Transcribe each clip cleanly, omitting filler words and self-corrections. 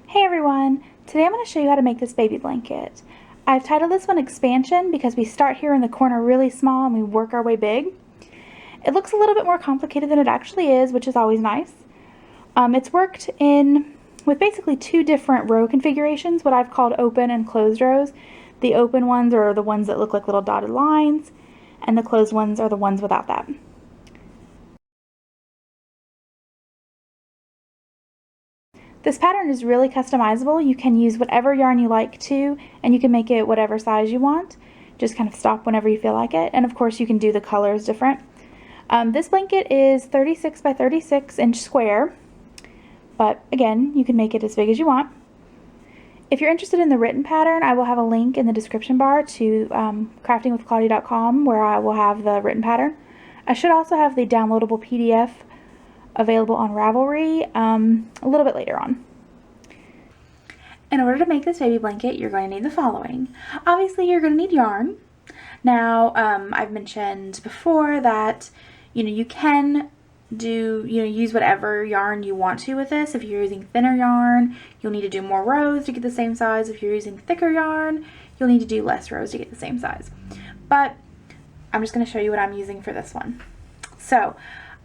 Hey everyone! Today I'm going to show you how to make this baby blanket. I've titled this one Expansion because we start here in the corner really small and we work our way big. It looks a little bit more complicated than it actually is, which is always nice. It's worked with basically two different row configurations, what I've called open and closed rows. The open ones are the ones that look like little dotted lines, and the closed ones are the ones without that. This pattern is really customizable. You can use whatever yarn you like to, and you can make it whatever size you want. Just kind of stop whenever you feel like it. And of course you can do the colors different. This blanket is 36 by 36 inch square, but again, you can make it as big as you want. If you're interested in the written pattern, I will have a link in the description bar to craftingwithclaudia.com where I will have the written pattern. I should also have the downloadable PDF available on Ravelry a little bit later on. In order to make this baby blanket, you're going to need the following. Obviously, you're going to need yarn. Now, I've mentioned before that you can use whatever yarn you want to with this. If you're using thinner yarn, you'll need to do more rows to get the same size. If you're using thicker yarn, you'll need to do less rows to get the same size. But I'm just going to show you what I'm using for this one. So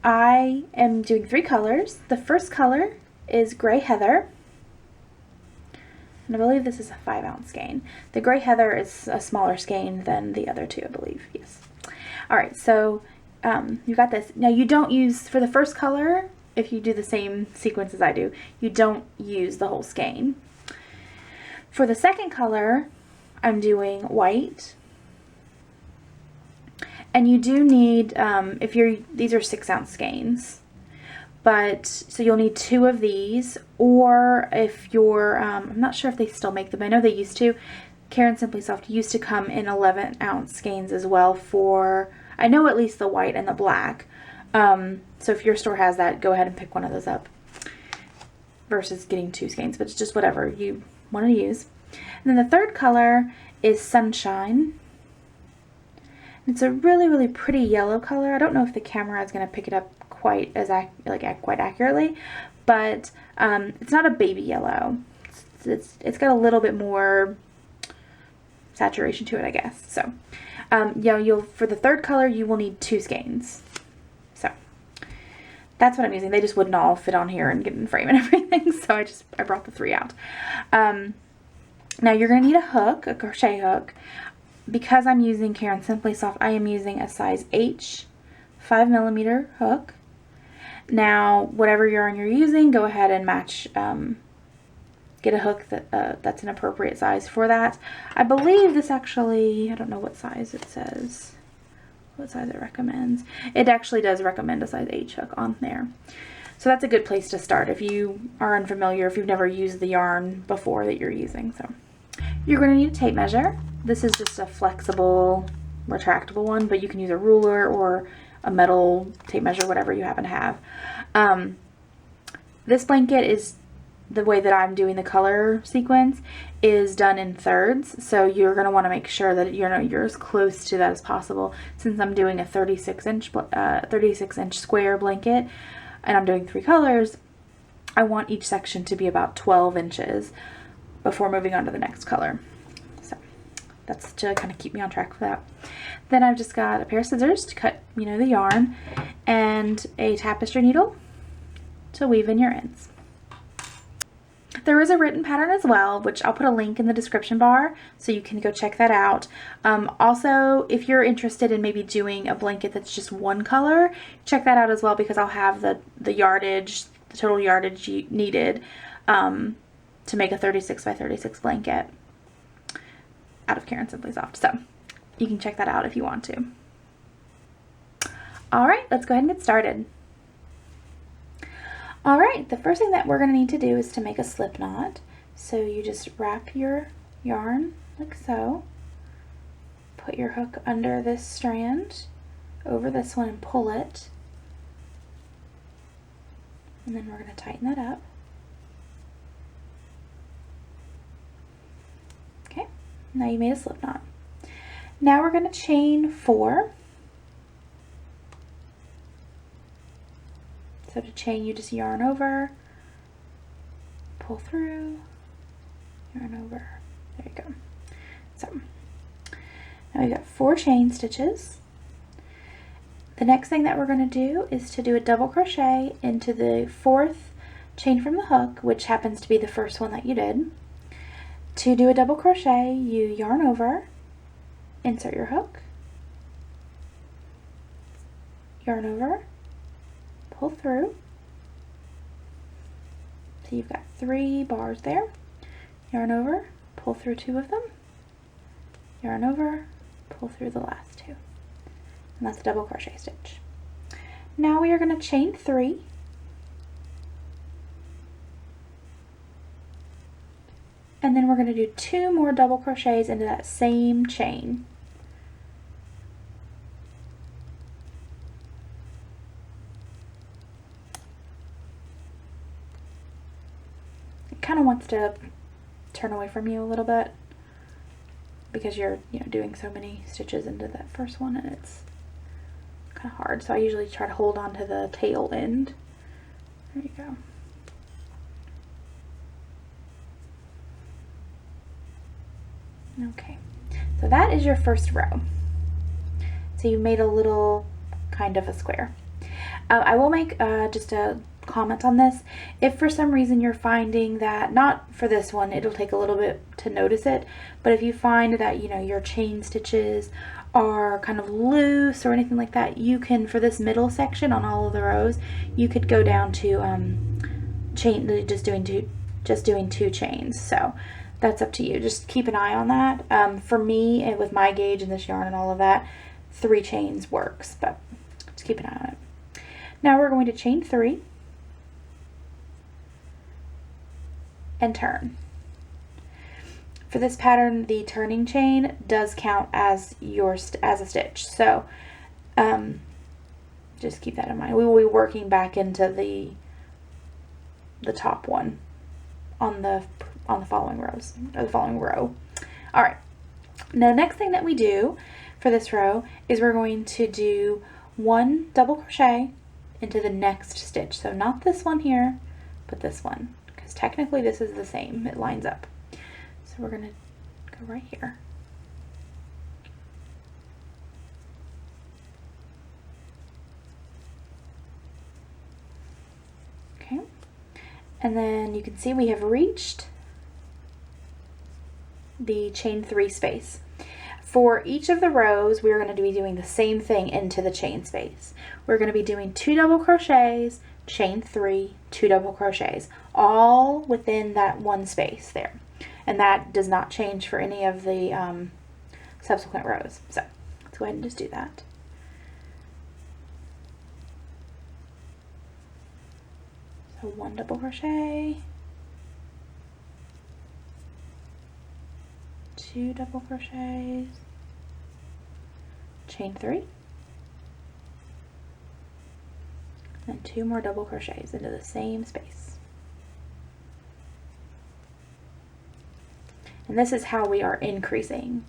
I am doing 3 colors. The first color is Gray Heather, and I believe this is a 5-ounce skein. The Gray Heather is a smaller skein than the other two, I believe. Yes. Alright, so you got this. Now you don't use, for the first color, if you do the same sequence as I do, you don't use the whole skein. For the second color, I'm doing white. And you do need, these are 6-ounce skeins, but, so you'll need 2 of these, or if you're, I'm not sure if they still make them, I know they used to. Caron Simply Soft used to come in 11-ounce skeins as well for, I know at least the white and the black. So if your store has that, go ahead and pick one of those up versus getting 2 skeins, but it's just whatever you want to use. And then the third color is Sunshine. It's a really, really pretty yellow color. I don't know if the camera is going to pick it up quite accurately, but it's not a baby yellow. It's got a little bit more saturation to it, I guess. So, for the third color, you will need 2 skeins. So that's what I'm using. They just wouldn't all fit on here and get in frame and everything, so I brought the 3 out. Now you're going to need a hook, a crochet hook. Because I'm using Caron Simply Soft, I am using a size H 5mm hook. Now, whatever yarn you're using, go ahead and match, get a hook that's an appropriate size for that. I believe this actually, I don't know what size it says, what size it recommends. It actually does recommend a size H hook on there. So that's a good place to start if you are unfamiliar, if you've never used the yarn before that you're using. So you're going to need a tape measure. This is just a flexible, retractable one, but you can use a ruler or a metal tape measure, whatever you happen to have. This blanket is, the way that I'm doing the color sequence is done in thirds, so you're going to want to make sure that you're as close to that as possible. Since I'm doing a 36-inch square blanket and I'm doing 3 colors, I want each section to be about 12 inches before moving on to the next color. So that's to kind of keep me on track for that. Then I've just got a pair of scissors to cut, the yarn, and a tapestry needle to weave in your ends. There is a written pattern as well, which I'll put a link in the description bar so you can go check that out. Also, if you're interested in maybe doing a blanket that's just one color, check that out as well, because I'll have the yardage, the total yardage needed to make a 36 by 36 blanket out of Caron Simply Soft. So you can check that out if you want to. Alright, let's go ahead and get started. Alright, the first thing that we're going to need to do is to make a slip knot. So you just wrap your yarn like so. Put your hook under this strand, over this one, and pull it. And then we're going to tighten that up. Okay, now you made a slip knot. Now we're going to chain 4. So to chain, you just yarn over, pull through, yarn over, there you go. So now we've got 4 chain stitches. The next thing that we're going to do is to do a double crochet into the 4th chain from the hook, which happens to be the first one that you did. To do a double crochet, you yarn over, insert your hook, yarn over, pull through. So you've got 3 bars there. Yarn over, pull through 2 of them, yarn over, pull through the last 2. And that's a double crochet stitch. Now we are going to chain 3. And then we're going to do 2 more double crochets into that same chain. It kind of wants to turn away from you a little bit because you're doing so many stitches into that first one, and it's kind of hard. So I usually try to hold on to the tail end. There you go. Okay, so that is your first row. So you made a little kind of a square. I will make just a comment on this. If for some reason you're finding that, not for this one, it'll take a little bit to notice it, but if you find that your chain stitches are kind of loose or anything like that, you can, for this middle section on all of the rows, you could go down to just doing 2 chains. So that's up to you. Just keep an eye on that. For me, and with my gauge and this yarn and all of that, 3 chains works, but just keep an eye on it. Now we're going to chain 3 and turn. For this pattern, the turning chain does count as a stitch, so just keep that in mind. We will be working back into the top one on the following rows, or the following row. All right. Now, the next thing that we do for this row is we're going to do 1 double crochet into the next stitch. So not this one here, but this one, because technically this is the same. It lines up. So we're going to go right here. Okay. And then you can see we have reached the chain 3 space. For each of the rows, we're going to be doing the same thing into the chain space. We're going to be doing 2 double crochets, chain 3, 2 double crochets, all within that one space there. And that does not change for any of the subsequent rows. So let's go ahead and just do that. So 1 double crochet, 2 double crochets, chain 3, and 2 more double crochets into the same space. And this is how we are increasing.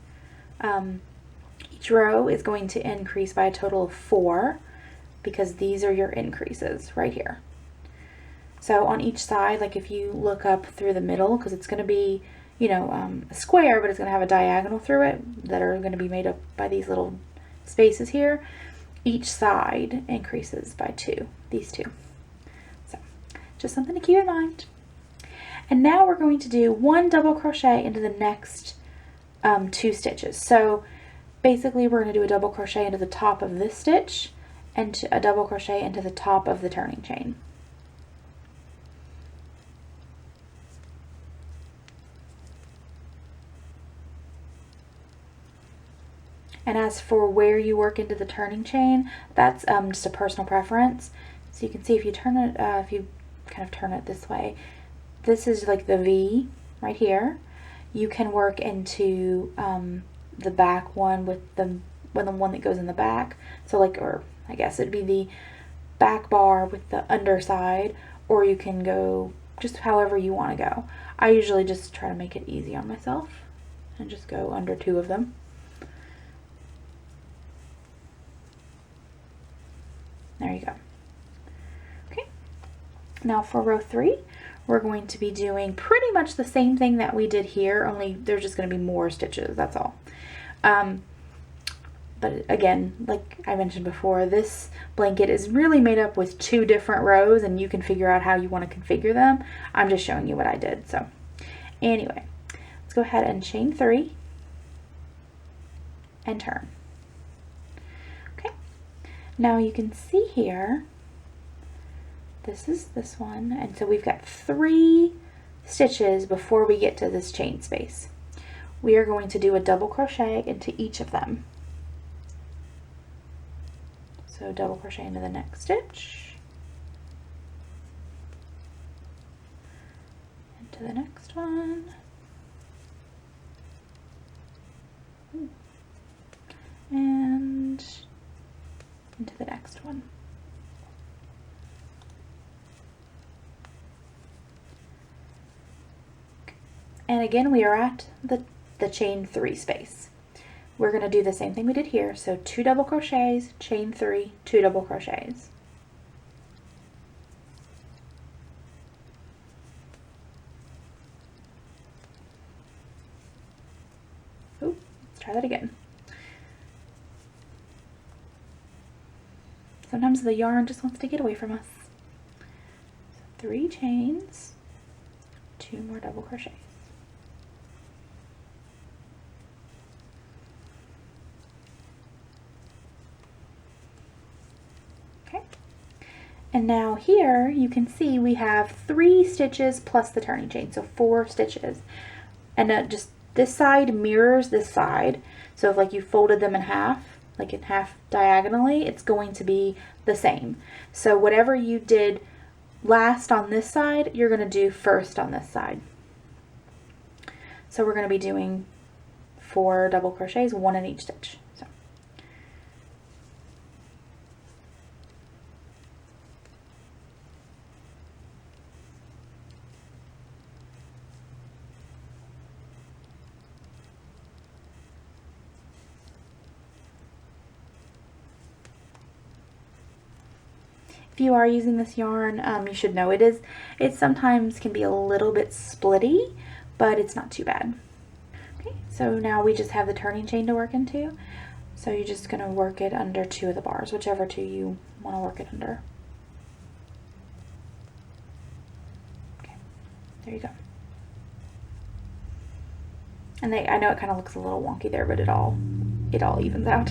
Each row is going to increase by a total of 4 because these are your increases right here. So on each side, like if you look up through the middle, because it's going to be a square, but it's going to have a diagonal through it that are going to be made up by these little spaces here. Each side increases by 2, these 2. So just something to keep in mind. And now we're going to do 1 double crochet into the next 2 stitches. So basically we're going to do a double crochet into the top of this stitch and a double crochet into the top of the turning chain. And as for where you work into the turning chain, that's just a personal preference. So you can see if you turn it, if you kind of turn it this way, this is like the V right here. You can work into the back one with the one that goes in the back. So like, or I guess it'd be the back bar with the underside, or you can go just however you want to go. I usually just try to make it easy on myself and just go under 2 of them. There you go. Okay, Now for row 3, we're going to be doing pretty much the same thing that we did here, only there's just going to be more stitches, that's all. But again, like I mentioned before, this blanket is really made up with 2 different rows, and you can figure out how you want to configure them. I'm just showing you what I did. So anyway, let's go ahead and chain 3 and turn. Okay, now you can see here, this is this one, and so we've got 3 stitches before we get to this chain space. We are going to do a double crochet into each of them. So double crochet into the next stitch, into the next one, and into the next one. And again, we are at the chain 3 space. We're going to do the same thing we did here. So 2 double crochets, chain 3, 2 double crochets. Ooh, let's try that again. Sometimes the yarn just wants to get away from us. So 3 chains, 2 more double crochets. And now here you can see we have 3 stitches plus the turning chain, so 4 stitches. And just this side mirrors this side. So if like you folded them in half, like in half diagonally, it's going to be the same. So whatever you did last on this side, you're going to do first on this side. So we're going to be doing 4 double crochets, 1 in each stitch. So. If you are using this yarn, you should know it sometimes can be a little bit splitty, but it's not too bad. Okay, so now we just have the turning chain to work into. So you're just going to work it under 2 of the bars, whichever 2 you want to work it under. Okay, there you go. And I know it kind of looks a little wonky there, but it all evens out.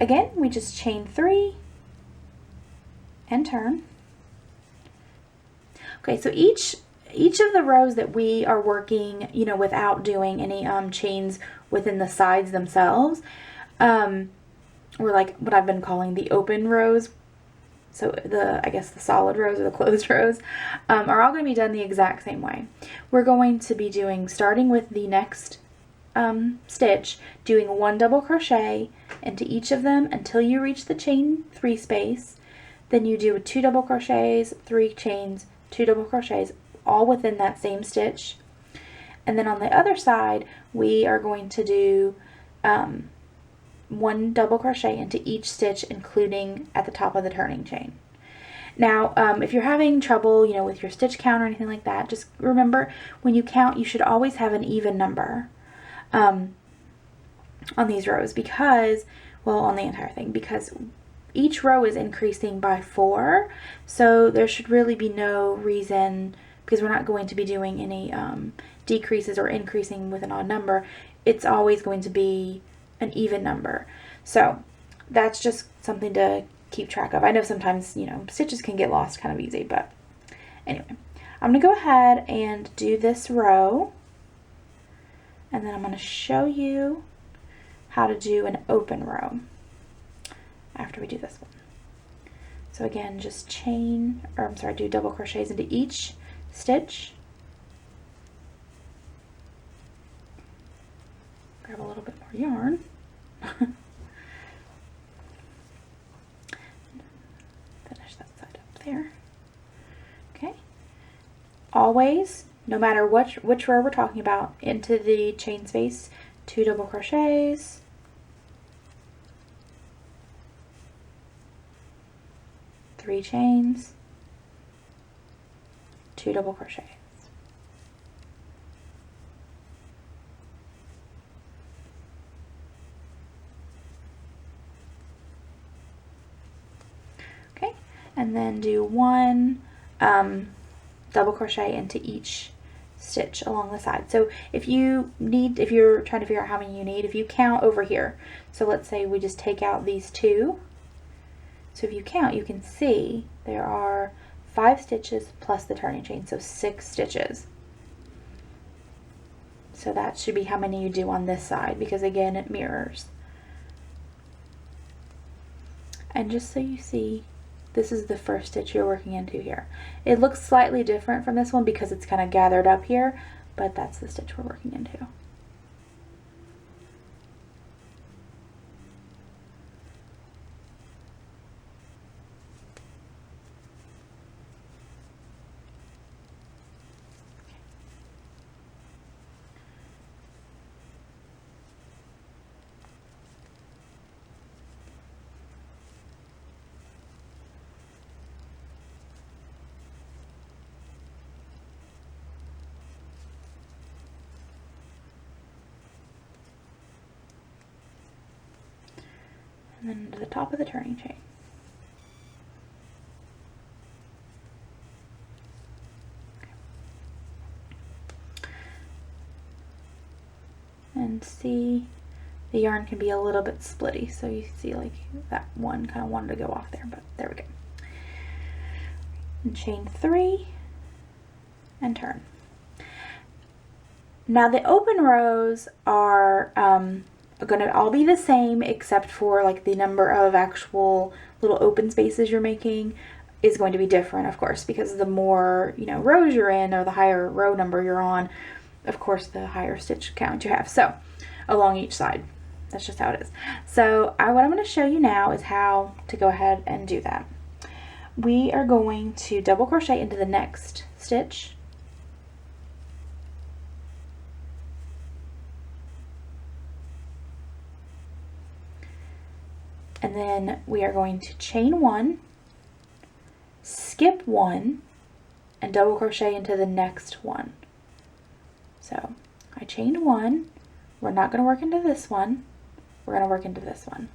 Again, we just chain 3 and turn. Okay, so each of the rows that we are working, you know, without doing any chains within the sides themselves, or like what I've been calling the open rows, so I guess the solid rows or the closed rows, are all going to be done the exact same way. We're going to be starting with the next stitch, doing 1 double crochet into each of them until you reach the chain 3 space. Then you do 2 double crochets, 3 chains, 2 double crochets, all within that same stitch. And then on the other side, we are going to do 1 double crochet into each stitch, including at the top of the turning chain. Now, if you're having trouble, you know, with your stitch count or anything like that, just remember when you count, you should always have an even number on these rows because, well, on the entire thing, because each row is increasing by 4, so there should really be no reason, because we're not going to be doing any decreases or increasing with an odd number. It's always going to be an even number. So that's just something to keep track of. I know sometimes, you know, stitches can get lost kind of easy, but anyway, I'm going to go ahead and do this row, and then I'm going to show you how to do an open row after we do this one. So again, just do double crochets into each stitch. Grab a little bit more yarn. Finish that side up there. Okay. Always, no matter which row we're talking about, into the chain space, 2 double crochets, 3 chains, 2 double crochets. Okay, and then do 1 double crochet into each stitch along the side. So if you're trying to figure out how many you need, if you count over here, so let's say we just take out these 2. So if you count, you can see there are 5 stitches plus the turning chain, so 6 stitches. So that should be how many you do on this side, because again, it mirrors. And just so you see, this is the first stitch you're working into here. It looks slightly different from this one because it's kind of gathered up here, but that's the stitch we're working into. And then to the top of the turning chain. And see, the yarn can be a little bit splitty, so you see like that one kind of wanted to go off there, but there we go. And chain 3 and turn. Now the open rows are going to all be the same, except for like the number of actual little open spaces you're making is going to be different, of course, because the more, you know, rows you're in, or the higher row number you're on, of course, the higher stitch count you have. So along each side, that's just how it is. So what I'm going to show you now is how to go ahead and do that. We are going to double crochet into the next stitch. And then we are going to chain 1, skip 1, and double crochet into the next one. So I chained 1, we're not going to work into this one, we're going to work into this one.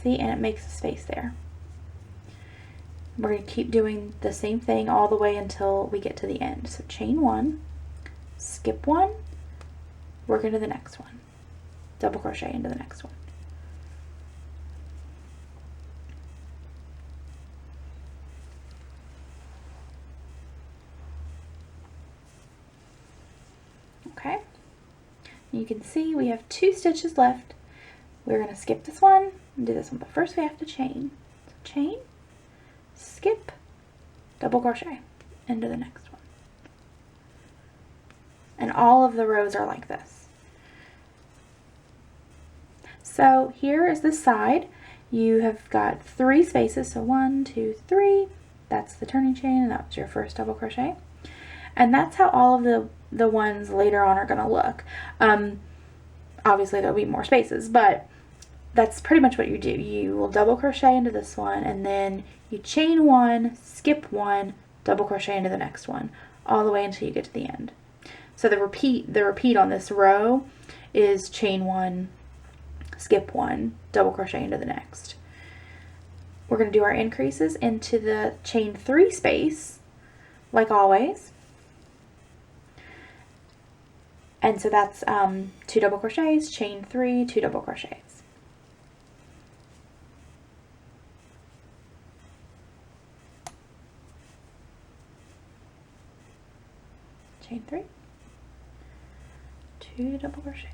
See, and it makes a space there. We're going to keep doing the same thing all the way until we get to the end. So chain 1, skip 1, work into the next one, double crochet into the next one. Okay, you can see we have 2 stitches left. We're going to skip this one and do this one, but first we have to chain. So chain, skip, double crochet into the next one. And all of the rows are like this. So here is the side. You have got 3 spaces, so 1, 2, 3. That's the turning chain, and that's your first double crochet. And that's how all of the ones later on are going to look. Obviously there'll be more spaces, but that's pretty much what you do. You will double crochet into this one, and then you chain 1, skip 1, double crochet into the next one, all the way until you get to the end. So the repeat on this row is chain 1, skip 1, double crochet into the next. We're going to do our increases into the chain 3 space, like always. And so that's 2 double crochets, chain 3, 2 double crochets. Chain 3, 2 double crochets.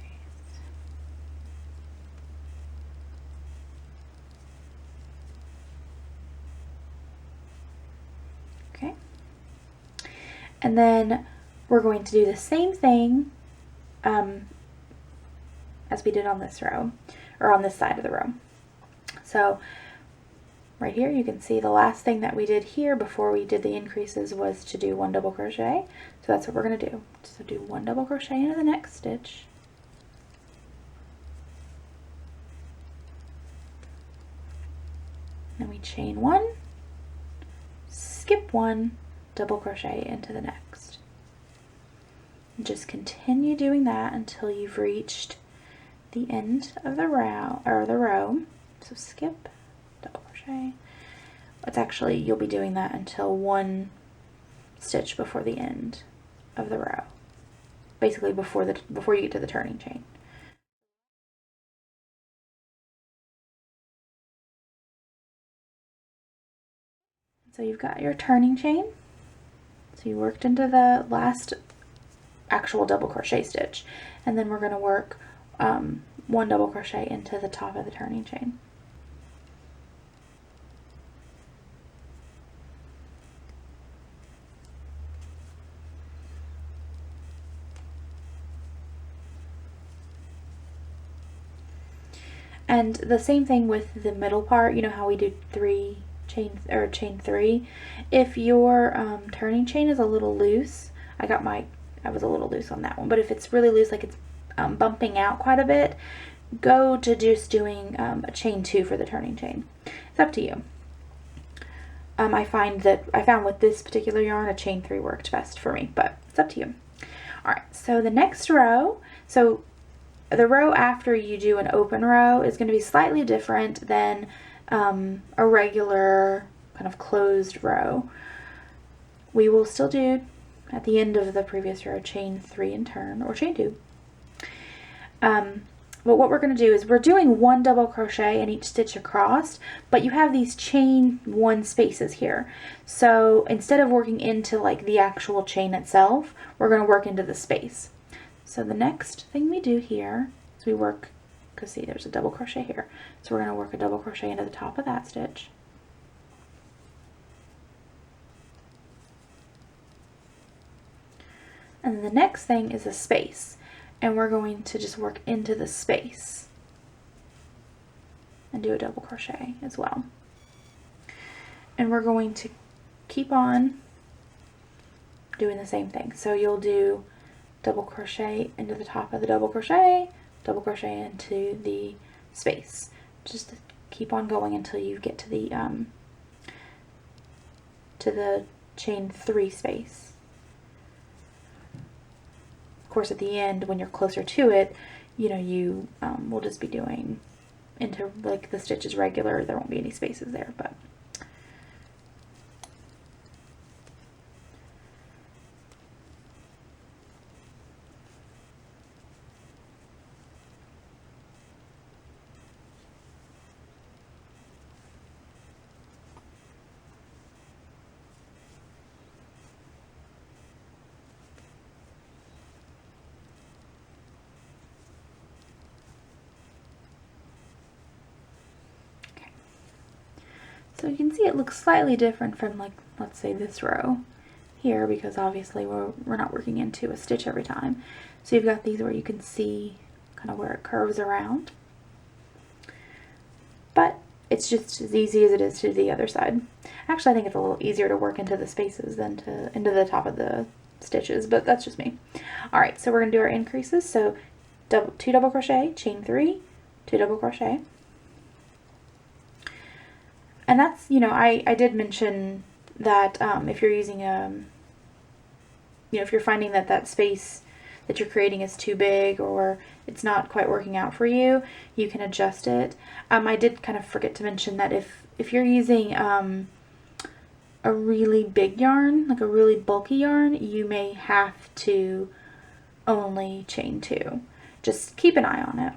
Okay. And then we're going to do the same thing as we did on this row, or on this side of the row. So right here you can see the last thing that we did here before we did the increases was to do 1 double crochet. So that's what we're going to do. So do 1 double crochet into the next stitch. Then we chain 1, skip 1, double crochet into the next. And just continue doing that until you've reached the end of the row. So skip, double crochet. It's actually, you'll be doing that until 1 stitch before the end of the row. Basically before you get to the turning chain. So you've got your turning chain. So you worked into the last actual double crochet stitch, and then we're going to work 1 double crochet into the top of the turning chain. And the same thing with the middle part. You know how we do chain 3. If your turning chain is a little loose, I was a little loose on that one, but if it's really loose, like it's bumping out quite a bit, go to just doing a chain 2 for the turning chain. It's up to you. I found with this particular yarn a chain 3 worked best for me, but it's up to you. Alright, so the next row, so the row after you do an open row is going to be slightly different than a regular kind of closed row. We will still do, at the end of the previous row, chain 3 and turn, or chain 2. But what we're going to do is we're doing 1 double crochet in each stitch across, but you have these chain 1 spaces here. So instead of working into like the actual chain itself, we're going to work into the space. So the next thing we do here is we work, because see there's a double crochet here, so we're going to work a double crochet into the top of that stitch. And then the next thing is a space, and we're going to just work into the space and do a double crochet as well. And we're going to keep on doing the same thing. So you'll do double crochet into the top of the double crochet into the space. Just keep on going until you get to the chain 3 space. Of course, at the end, when you're closer to it, you know, you will just be doing into like the stitches regular. There won't be any spaces there, but so you can see it looks slightly different from, like, let's say this row here, because obviously we're not working into a stitch every time. So you've got these where you can see kind of where it curves around. But it's just as easy as it is to the other side. Actually, I think it's a little easier to work into the spaces than into the top of the stitches, but that's just me. Alright, so we're going to do our increases. So 2 double crochet, chain 3, 2 double crochet. And that's, you know, I did mention that if you're using if you're finding that that space that you're creating is too big or it's not quite working out for you, you can adjust it. I did kind of forget to mention that if you're using a really big yarn, like a really bulky yarn, you may have to only chain 2. Just keep an eye on it.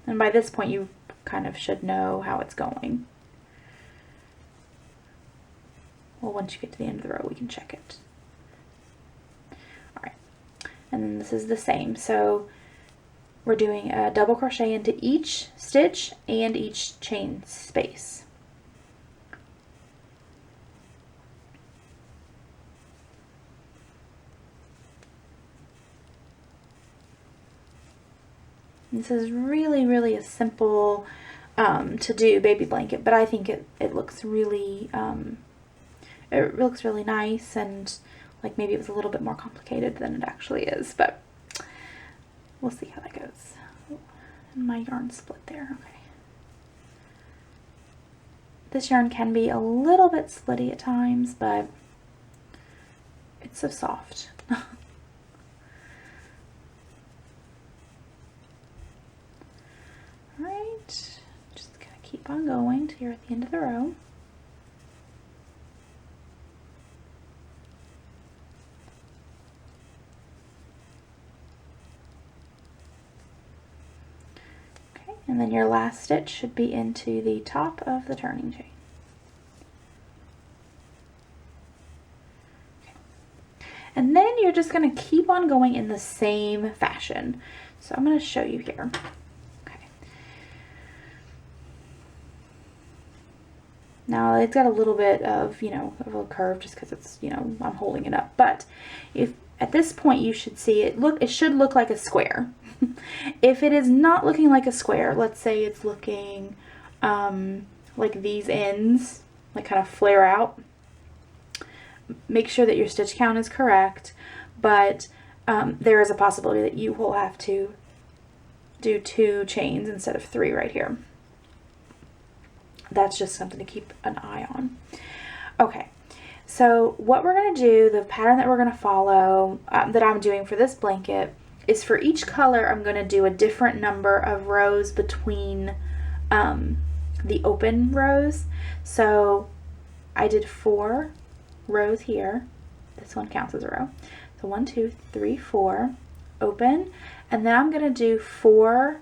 And by this point you kind of should know how it's going. Well, once you get to the end of the row, we can check it. Alright, and then this is the same. So we're doing a double crochet into each stitch and each chain space. This is really, really a simple to do baby blanket, but I think it looks really nice, and like maybe it was a little bit more complicated than it actually is, but we'll see how that goes. And my yarn split there, okay. This yarn can be a little bit slitty at times, but it's so soft. Alright, just gonna keep on going till you're at the end of the row. Okay, and then your last stitch should be into the top of the turning chain. And then you're just going to keep on going in the same fashion. So I'm going to show you here. Okay. Now it's got a little bit of, of a curve just because it's, I'm holding it up. But if at this point you should see it should look like a square. If it is not looking like a square, let's say it's looking like these ends, like kind of flare out. Make sure that your stitch count is correct, but there is a possibility that you will have to do 2 chains instead of 3 right here. That's just something to keep an eye on. Okay, so what we're going to do, the pattern that we're going to follow, that I'm doing for this blanket, is for each color I'm going to do a different number of rows between the open rows. So I did 4 rows here. This one counts as a row. So 1, 2, 3, 4, open, and then I'm going to do 4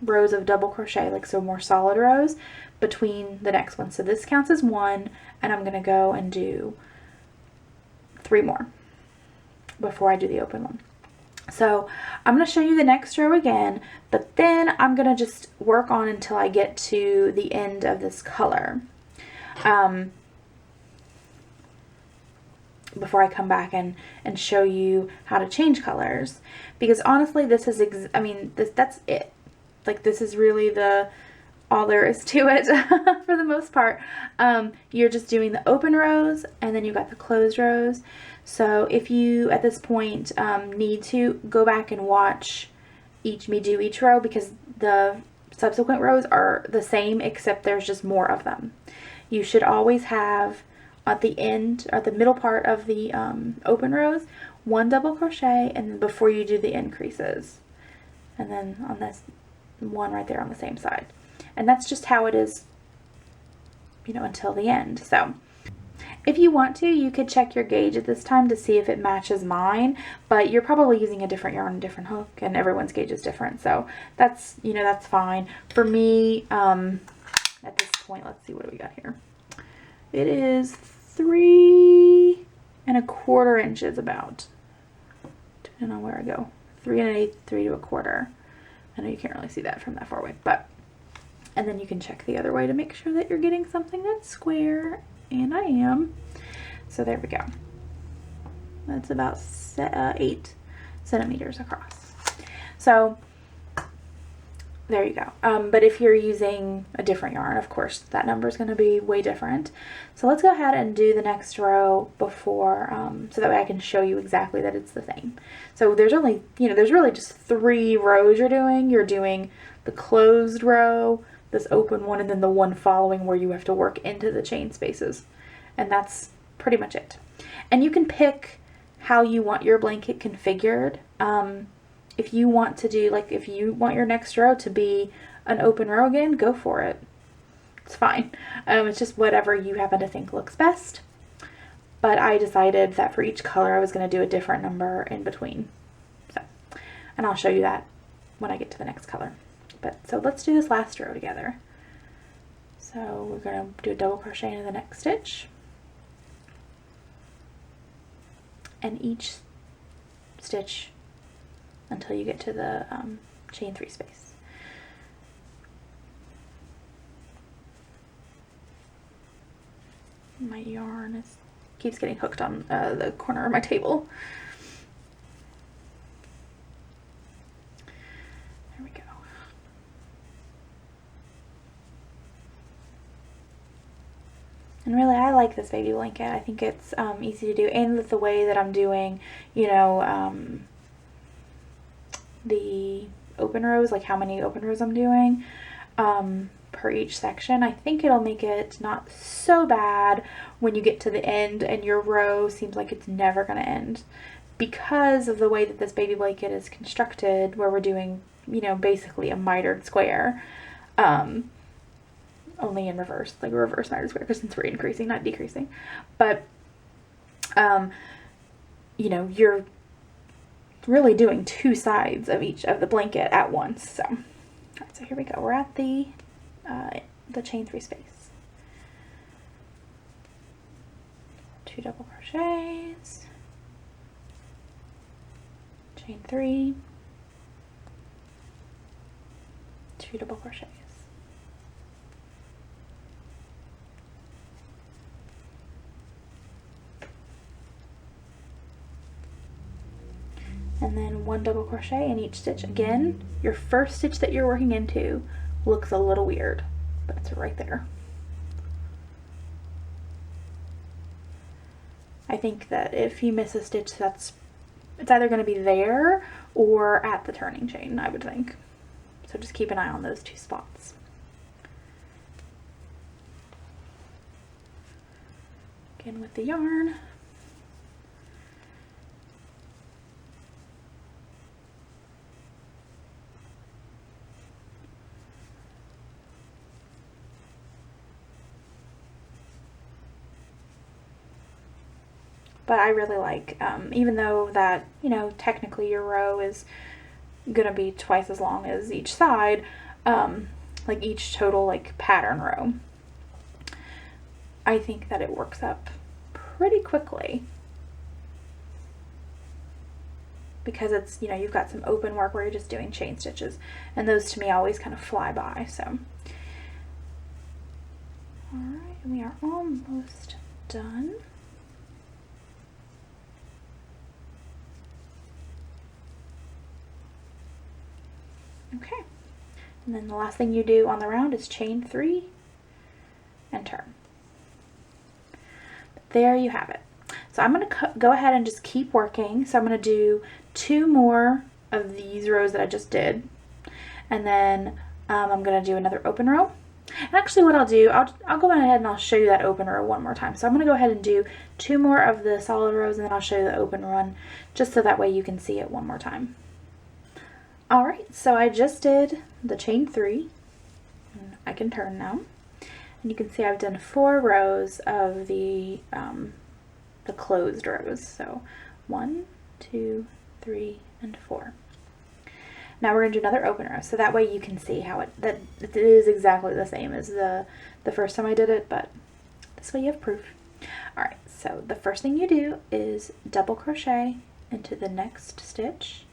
rows of double crochet, like so more solid rows between the next one. So this counts as 1, and I'm going to go and do 3 more before I do the open one. So I'm going to show you the next row again, but then I'm going to just work on until I get to the end of this color. Before I come back and show you how to change colors, because honestly this is that's it. Like, this is really all there is to it for the most part. You're just doing the open rows and then you've got the closed rows. So if you at this point need to go back and watch me do each row, because the subsequent rows are the same except there's just more of them. You should always have at the end, or the middle part of the open rows, 1 double crochet, and then before you do the increases, and then on this one right there on the same side. And that's just how it is, until the end. So if you want to, you could check your gauge at this time to see if it matches mine, but you're probably using a different yarn, a different hook, and everyone's gauge is different, so that's that's fine. For me, at this point, let's see, what do we got here? It is 3 1/4 inches about, depending on where I go. 3 1/8, 3 1/4. I know you can't really see that from that far away, but, and then you can check the other way to make sure that you're getting something that's square, and I am. So there we go. That's about 8 centimeters across. So there you go. But if you're using a different yarn, of course, that number is going to be way different. So let's go ahead and do the next row before, so that way I can show you exactly that it's the same. So there's only, there's really just 3 rows you're doing. You're doing the closed row, this open one, and then the one following where you have to work into the chain spaces. And that's pretty much it. And you can pick how you want your blanket configured. If you want to do, like, if you want your next row to be an open row again, go for it. It's fine. It's just whatever you happen to think looks best. But I decided that for each color I was going to do a different number in between. So, and I'll show you that when I get to the next color. But so let's do this last row together. So we're going to do a double crochet into the next stitch. And each stitch until you get to the chain 3 space. My yarn keeps getting hooked on the corner of my table. There we go. And really, I like this baby blanket. I think it's easy to do, and with the way that I'm doing, the open rows, like how many open rows I'm doing, per per each section. I think it'll make it not so bad when you get to the end and your row seems like it's never going to end, because of the way that this baby blanket is constructed, where we're doing, you know, basically a mitered square, only in reverse, like a reverse mitered square, because since we're increasing, not decreasing. But you know, you're really doing two sides of each of the blanket at once. So here we go. We're at the chain 3 space. 2 double crochets, chain 3, 2 double crochets. And then 1 double crochet in each stitch. Again, your first stitch that you're working into looks a little weird, but it's right there. I think that if you miss a stitch, it's either going to be there or at the turning chain, I would think. So just keep an eye on those 2 spots. Again with the yarn. But I really like, even though that, you know, technically your row is going to be twice as long as each side, like each total like pattern row, I think that it works up pretty quickly. Because it's, you know, you've got some open work where you're just doing chain stitches, and those to me always kind of fly by. So, all right, we are almost done. Okay, and then the last thing you do on the round is chain 3 and turn. There you have it. So I'm going to go ahead and just keep working. So I'm going to do 2 more of these rows that I just did, and then I'm going to do another open row. And actually what I'll do, I'll go ahead and I'll show you that open row one more time. So I'm going to go ahead and do 2 more of the solid rows, and then I'll show you the open one, just so that way you can see it one more time. Alright, so I just did the chain 3, and I can turn now, and you can see I've done 4 rows of the closed rows. So 1, 2, 3, and 4. Now we're going to do another open row, so that way you can see how it is exactly the same as the first time I did it, but this way you have proof. Alright, so the first thing you do is double crochet into the next stitch.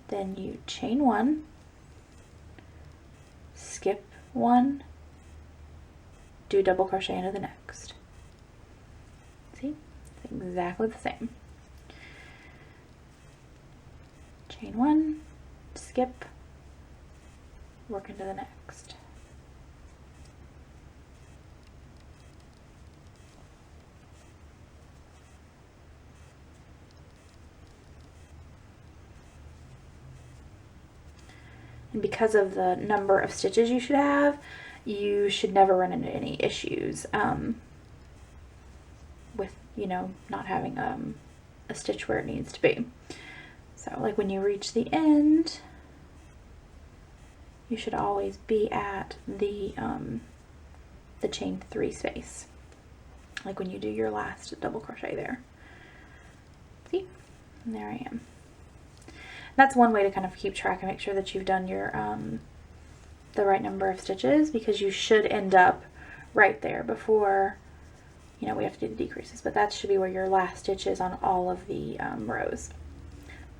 Then you chain 1, skip 1, do double crochet into the next. See? It's exactly the same. Chain 1, skip, work into the next. And because of the number of stitches you should have, you should never run into any issues with, you know, not having a stitch where it needs to be. So like when you reach the end, you should always be at the chain 3 space, like when you do your last double crochet there. See? And there I am. That's one way to kind of keep track and make sure that you've done your the right number of stitches, because you should end up right there before, you know, we have to do the decreases, but that should be where your last stitch is on all of the rows.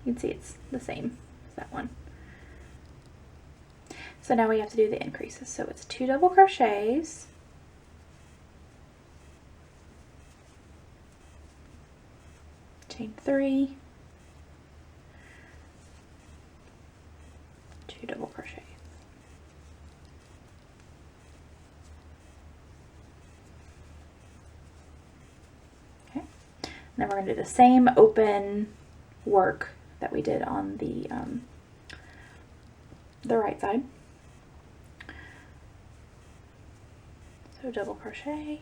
You can see it's the same as that one. So now we have to do the increases. So it's 2 double crochets, chain 3, 2 double crochets. Okay, and then we're going to do the same open work that we did on the the right side. So double crochet,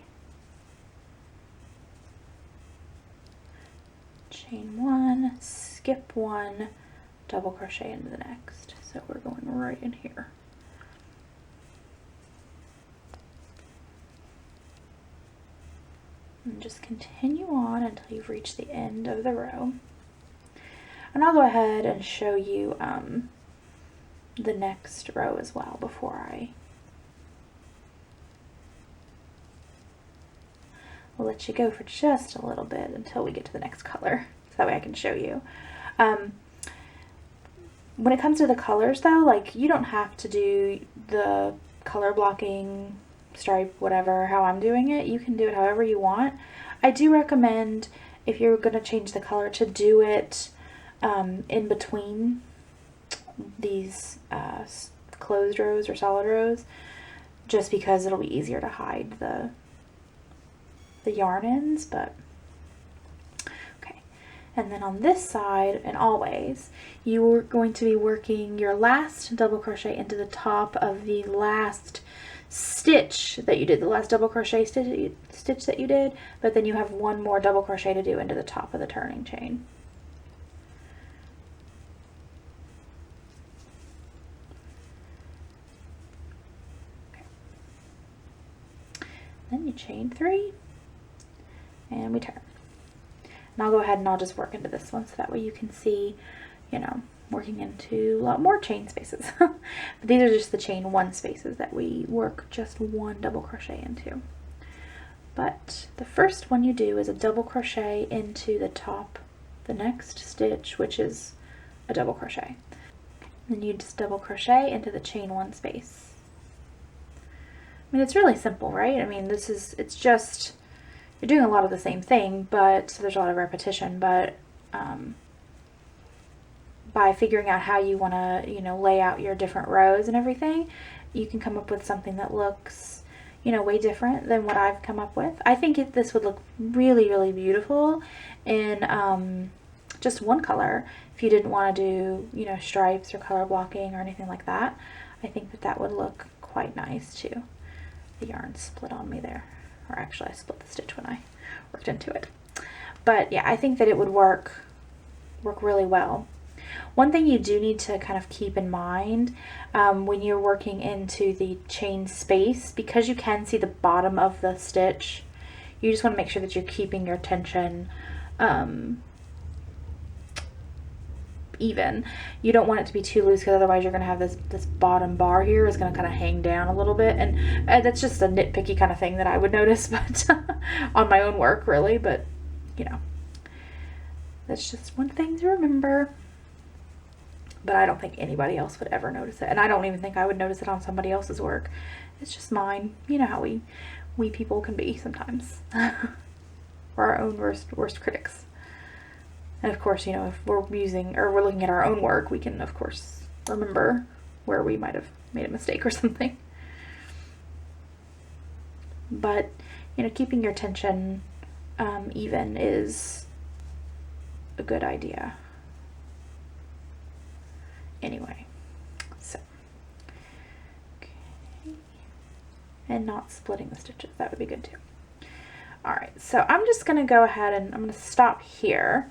chain one, skip one, double crochet into the next. So we're going right in here. And just continue on until you've reached the end of the row. And I'll go ahead and show you the next row as well before I'll let you go for just a little bit until we get to the next color, so that way I can show you. When it comes to the colors though, like you don't have to do the color blocking, stripe, whatever, how I'm doing it. You can do it however you want. I do recommend, if you're going to change the color, to do it in between these closed rows or solid rows, just because it'll be easier to hide the yarn ends. But okay, and then on this side, and always, you are going to be working your last double crochet into the top of the last stitch that you did, the last double crochet stitch that you did, but then you have one more double crochet to do into the top of the turning chain. Okay. Then you chain 3 and we turn. And I'll go ahead and I'll just work into this one so that way you can see, you know, working into a lot more chain spaces. But these are just the chain 1 spaces that we work just 1 double crochet into. But the first one you do is a double crochet into the top, the next stitch, which is a double crochet. Then you just double crochet into the chain 1 space. I mean, it's really simple, right? I mean, it's just, you're doing a lot of the same thing, but there's a lot of repetition, but by figuring out how you want to, you know, lay out your different rows and everything, you can come up with something that looks, you know, way different than what I've come up with. I think this would look really, really beautiful in just one color. If you didn't want to do, you know, stripes or color blocking or anything like that, I think that that would look quite nice too. The yarn split on me there, or actually I split the stitch when I worked into it. But yeah, I think that it would work really well. One thing you do need to kind of keep in mind when you're working into the chain space, because you can see the bottom of the stitch, you just want to make sure that you're keeping your tension even. You don't want it to be too loose, because otherwise you're going to have this bottom bar here is going to kind of hang down a little bit, and that's just a nitpicky kind of thing that I would notice, but on my own work really, but you know, that's just one thing to remember. But I don't think anybody else would ever notice it, and I don't even think I would notice it on somebody else's work. It's just mine. You know how we people can be sometimes. We're our own worst critics. And of course, you know, if we're looking at our own work, we can of course remember where we might have made a mistake or something. But you know, keeping your tension even is a good idea. Anyway, so okay, and not splitting the stitches, that would be good too. All right, so I'm just gonna go ahead and I'm gonna stop here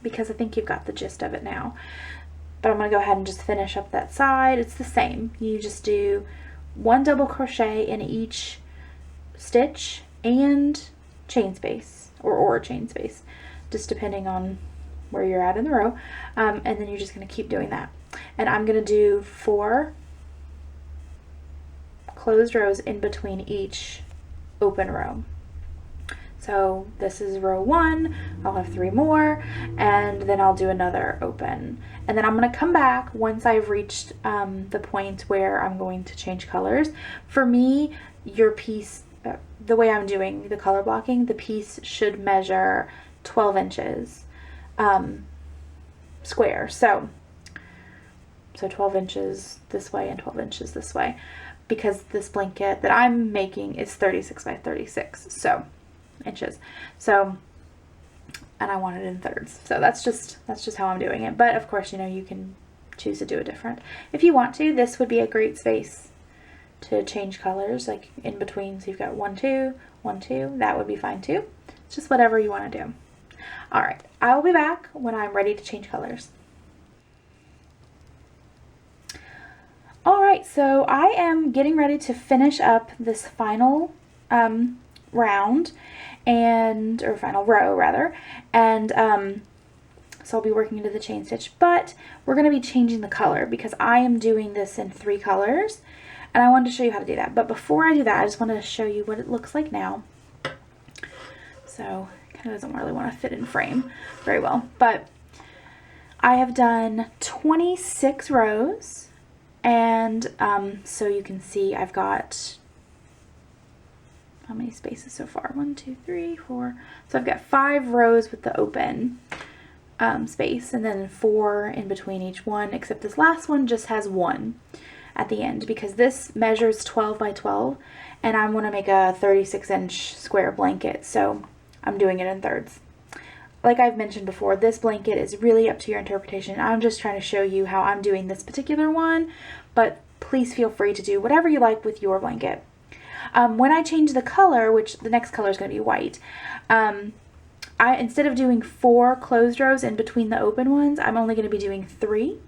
because I think you've got the gist of it now. But I'm gonna go ahead and just finish up that side. It's the same. You just do 1 double crochet in each stitch and chain space, or chain space, just depending on where you're at in the row, and then you're just going to keep doing that. And I'm going to do 4 closed rows in between each open row. So this is row 1, I'll have 3 more, and then I'll do another open. And then I'm going to come back once I've reached the point where I'm going to change colors. For me, your piece, the way I'm doing the color blocking, the piece should measure 12 inches square. So 12 inches this way and 12 inches this way, because this blanket that I'm making is 36 by 36 inches. So, and I want it in thirds. So that's just how I'm doing it. But of course, you know, you can choose to do it different. If you want to, this would be a great space to change colors, like in between. So you've got 1, 2, 1, 2. That would be fine too. It's just whatever you want to do. All right, I will be back when I'm ready to change colors. All right, so I am getting ready to finish up this final round, or final row rather, and so I'll be working into the chain stitch, but we're going to be changing the color because I am doing this in 3 colors, and I wanted to show you how to do that. But before I do that, I just wanted to show you what it looks like now. So it kind of doesn't really want to fit in frame very well, but I have done 26 rows, and so you can see I've got, how many spaces so far? 1, 2, 3, 4. So I've got 5 rows with the open space, and then 4 in between each one, except this last one just has 1 at the end because this measures 12 by 12, and I want to make a 36-inch square blanket, so I'm doing it in thirds. Like I've mentioned before, this blanket is really up to your interpretation. I'm just trying to show you how I'm doing this particular one, but please feel free to do whatever you like with your blanket. When I change the color, which the next color is going to be white, instead of doing 4 closed rows in between the open ones, I'm only going to be doing 3.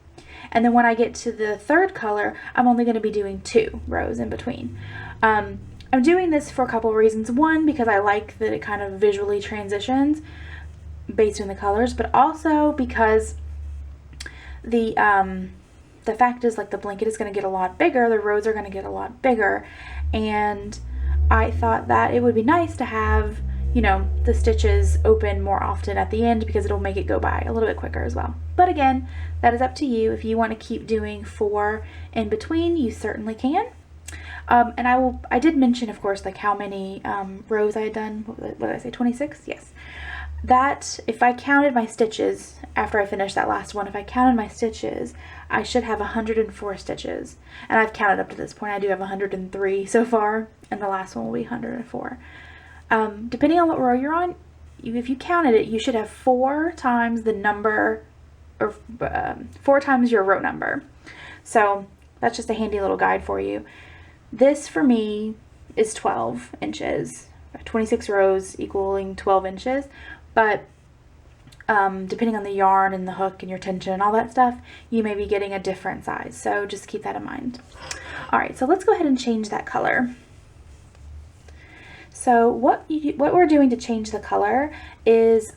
And then when I get to the third color, I'm only going to be doing 2 rows in between. I'm doing this for a couple of reasons. One, because I like that it kind of visually transitions based on the colors, but also because the fact is, like, the blanket is going to get a lot bigger, the rows are going to get a lot bigger, and I thought that it would be nice to have, you know, the stitches open more often at the end because it'll make it go by a little bit quicker as well. But again, that is up to you. If you want to keep doing 4 in between, you certainly can. And I did mention, of course, like how many rows I had done. What did I say, 26? Yes. That, if I counted my stitches after I finished that last one, if I counted my stitches, I should have 104 stitches. And I've counted up to this point. I do have 103 so far, and the last one will be 104. Depending on what row you're on, if you counted it, you should have 4 times the number, or 4 times your row number. So that's just a handy little guide for you. This for me is 12 inches, 26 rows equaling 12 inches, but depending on the yarn and the hook and your tension and all that stuff, you may be getting a different size, so just keep that in mind. Alright, so let's go ahead and change that color. So what we're doing to change the color is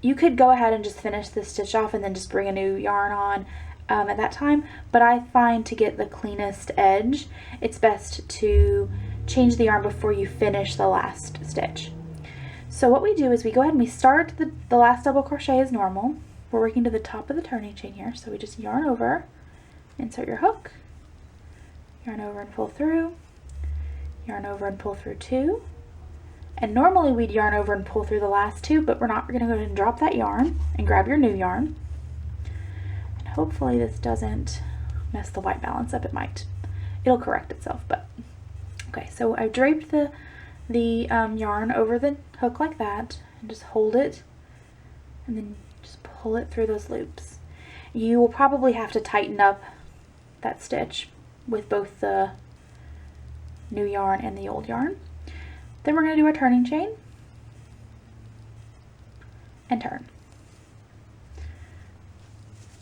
you could go ahead and just finish this stitch off and then just bring a new yarn on at that time, but I find to get the cleanest edge, it's best to change the yarn before you finish the last stitch. So what we do is we go ahead and we start the last double crochet as normal. We're working to the top of the turning chain here, so we just yarn over, insert your hook, yarn over and pull through, yarn over and pull through 2, and normally we'd yarn over and pull through the last 2, but we're not. We're going to go ahead and drop that yarn and grab your new yarn, and hopefully this doesn't mess the white balance up. It might. It'll correct itself, but okay. So I've draped the yarn over the hook like that, and just hold it, and then just pull it through those loops. You will probably have to tighten up that stitch with both the new yarn and the old yarn. Then we're going to do a turning chain and turn.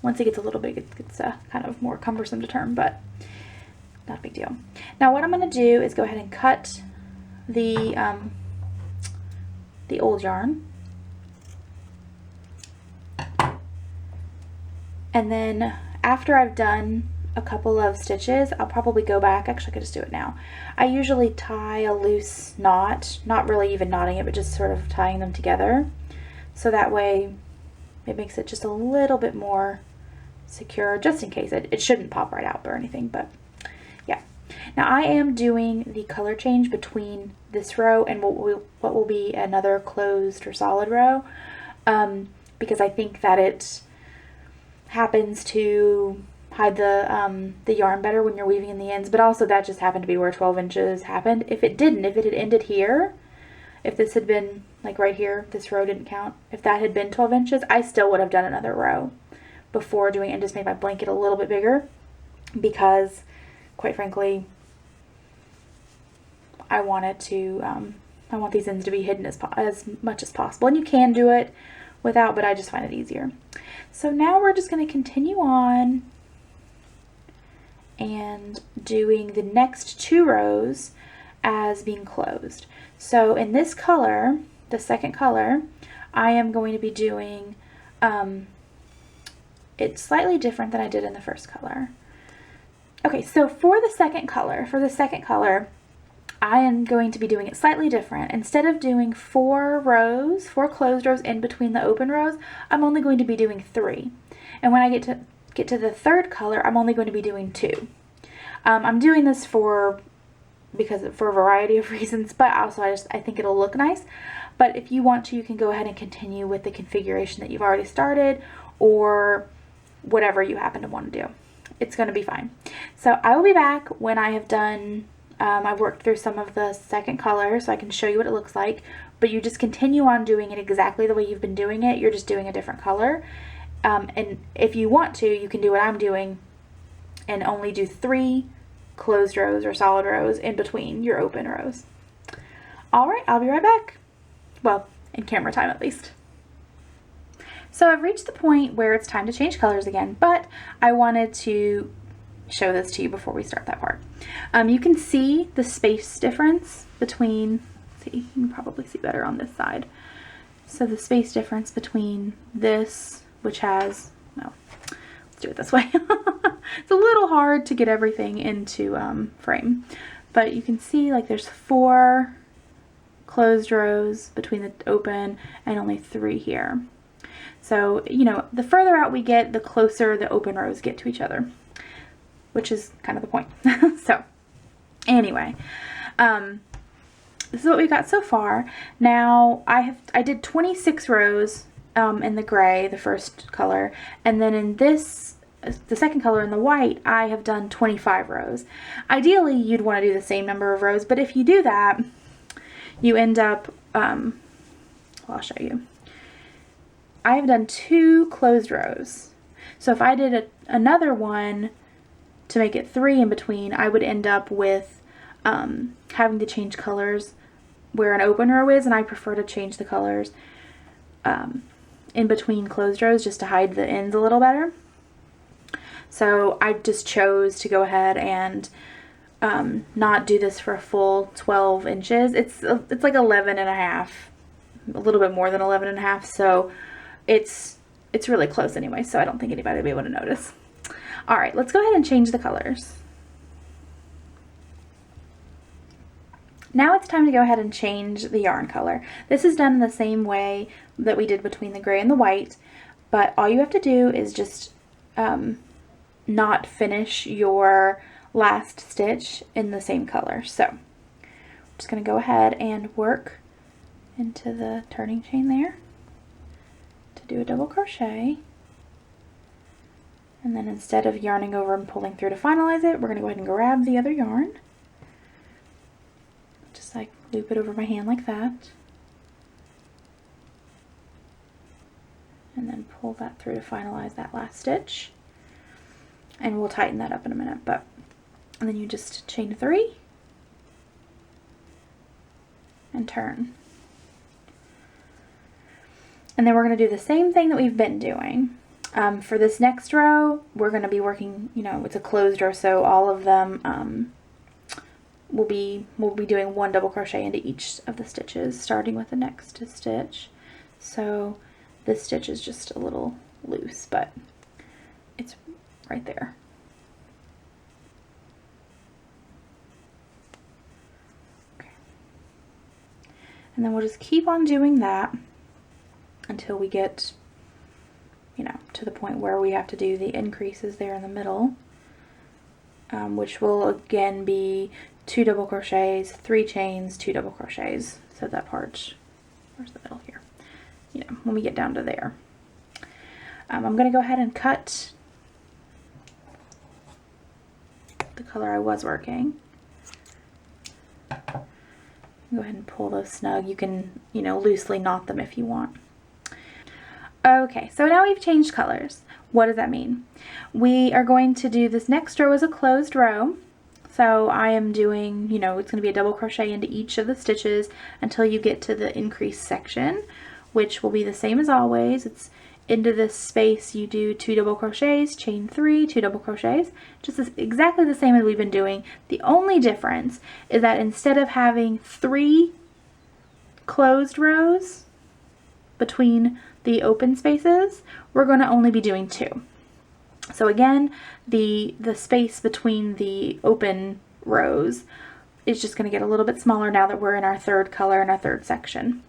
Once it gets a little big, it gets kind of more cumbersome to turn, but not a big deal. Now what I'm going to do is go ahead and cut the old yarn, and then after I've done a couple of stitches, I'll probably go back. Actually, I could just do it now. I usually tie a loose knot, not really even knotting it, but just sort of tying them together, so that way it makes it just a little bit more secure, just in case. It shouldn't pop right out or anything, but yeah. Now I am doing the color change between this row and what will be another closed or solid row, because I think that it happens to hide the yarn better when you're weaving in the ends, but also that just happened to be where 12 inches happened. If it didn't, if it had ended here, if this had been like right here, this row didn't count, if that had been 12 inches, I still would have done another row. before doing it and just made my blanket a little bit bigger because, quite frankly, I wanted to, I want these ends to be hidden as much as possible. And you can do it without, but I just find it easier. So now we're just going to continue on and doing the next 2 rows as being closed. So in this color, the second color, I am going to be doing, it's slightly different than I did in the first color. Okay, so for the second color, I am going to be doing it slightly different. Instead of doing 4 rows, 4 closed rows in between the open rows, I'm only going to be doing 3. And when I get to the third color, I'm only going to be doing 2. I'm doing this for a variety of reasons, but also I think it'll look nice. But if you want to, you can go ahead and continue with the configuration that you've already started, or whatever you happen to want to do. It's going to be fine. So I will be back when I have done, I've worked through some of the second color so I can show you what it looks like, but you just continue on doing it exactly the way you've been doing it. You're just doing a different color. And if you want to, you can do what I'm doing and only do 3 closed rows or solid rows in between your open rows. All right, I'll be right back. Well, in camera time at least. So I've reached the point where it's time to change colors again, but I wanted to show this to you before we start that part. You can see the space difference between, you can probably see better on this side. So the space difference between this, which has, no, let's do it this way. It's a little hard to get everything into frame, but you can see like there's 4 closed rows between the open and only 3 here. So, you know, the further out we get, the closer the open rows get to each other, which is kind of the point. So anyway, this is what we got so far. Now I did 26 rows in the gray, the first color, and then in this, the second color in the white, I have done 25 rows. Ideally, you'd want to do the same number of rows, but if you do that, you end up, well, I'll show you. I have done 2 closed rows. So if I did another one to make it 3 in between, I would end up with having to change colors where an open row is, and I prefer to change the colors in between closed rows just to hide the ends a little better. So I just chose to go ahead and not do this for a full 12 inches. It's like 11 and a half, a little bit more than 11 and a half. So it's really close anyway. So I don't think anybody will be able to notice. All right, let's go ahead and change the colors. Now it's time to go ahead and change the yarn color. This is done in the same way that we did between the gray and the white, but all you have to do is just not finish your last stitch in the same color. So I'm just going to go ahead and work into the turning chain there to do a double crochet, and then instead of yarning over and pulling through to finalize it, we're going to go ahead and grab the other yarn, just like loop it over my hand like that, and then pull that through to finalize that last stitch. And we'll tighten that up in a minute, and then you just chain 3 and turn. And then we're going to do the same thing that we've been doing. For this next row, we're going to be working, you know, it's a closed row, so all of them we'll be doing 1 double crochet into each of the stitches, starting with the next stitch. So this stitch is just a little loose, but it's right there. Okay. And then we'll just keep on doing that until we get, you know, to the point where we have to do the increases there in the middle, which will again be 2 double crochets, 3 chains, 2 double crochets. So that part, where's the middle here? You know, when we get down to there. I'm going to go ahead and cut the color I was working. Go ahead and pull those snug. You can, you know, loosely knot them if you want. Okay, so now we've changed colors. What does that mean? We are going to do this next row as a closed row. So I am doing, you know, it's going to be a double crochet into each of the stitches until you get to the increase section, which will be the same as always. It's into this space you do 2 double crochets, chain 3, 2 double crochets, just exactly the same as we've been doing. The only difference is that instead of having 3 closed rows between the open spaces, we're going to only be doing 2. So again, the space between the open rows is just going to get a little bit smaller now that we're in our third color and our third section.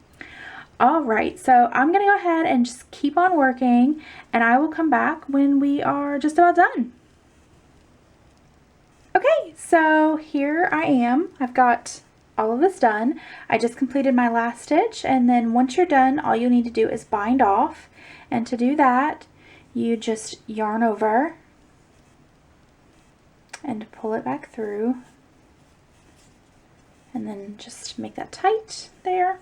Alright, so I'm going to go ahead and just keep on working, and I will come back when we are just about done. Okay, so here I am. I've got all of this done. I just completed my last stitch, and then once you're done, all you need to do is bind off. And to do that, you just yarn over and pull it back through, and then just make that tight there.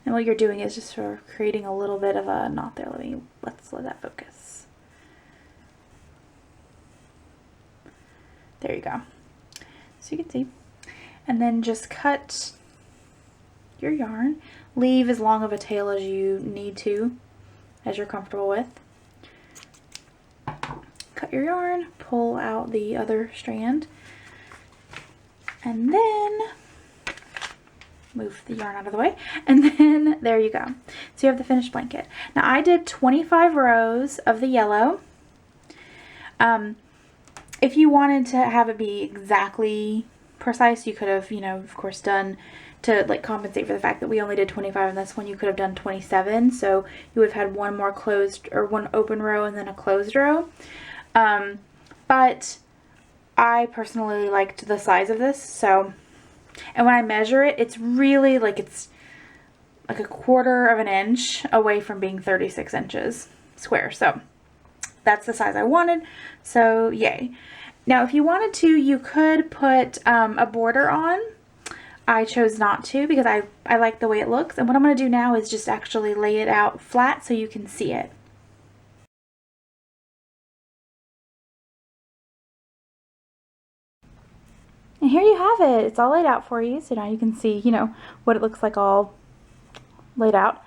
And what you're doing is just sort of creating a little bit of a knot there. Let's let that focus. There you go. So you can see. And then just cut your yarn. Leave as long of a tail as you need to, as you're comfortable with. Cut your yarn, pull out the other strand, and then move the yarn out of the way, and then there you go. So you have the finished blanket. Now I did 25 rows of the yellow. If you wanted to have it be exactly precise, you could have, you know, of course, done to like compensate for the fact that we only did 25 in this one, you could have done 27. So you would have had one more closed or one open row and then a closed row. But I personally liked the size of this, so, and when I measure it, it's really like, it's like 1/4 of an inch away from being 36 inches square. So that's the size I wanted, so yay. Now if you wanted to, you could put a border on. I chose not to because I like the way it looks, and what I'm going to do now is just actually lay it out flat so you can see it. And here you have it. It's all laid out for you, so now you can see, you know, what it looks like all laid out.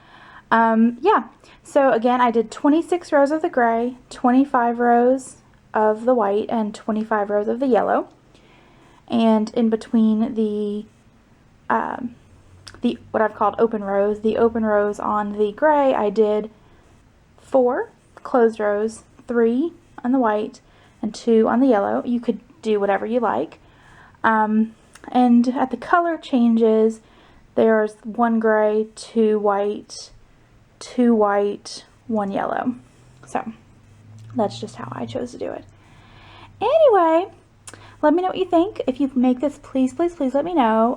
Yeah, so again, I did 26 rows of the gray, 25 rows of the white, and 25 rows of the yellow. And in between the what I've called open rows, the open rows on the gray, I did 4 closed rows, 3 on the white, and 2 on the yellow. You could do whatever you like. And at the color changes, there's 1 gray, 2 white, 2 white, 1 yellow. So that's just how I chose to do it. Anyway, let me know what you think. If you make this, please, please, please let me know.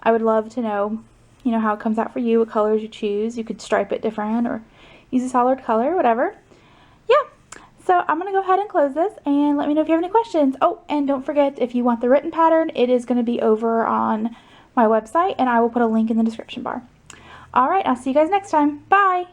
I would love to know, you know, how it comes out for you, what colors you choose. You could stripe it different or use a solid color, whatever. Yeah. So I'm going to go ahead and close this, and let me know if you have any questions. Oh, and don't forget, if you want the written pattern, it is going to be over on my website, and I will put a link in the description bar. All right, I'll see you guys next time. Bye!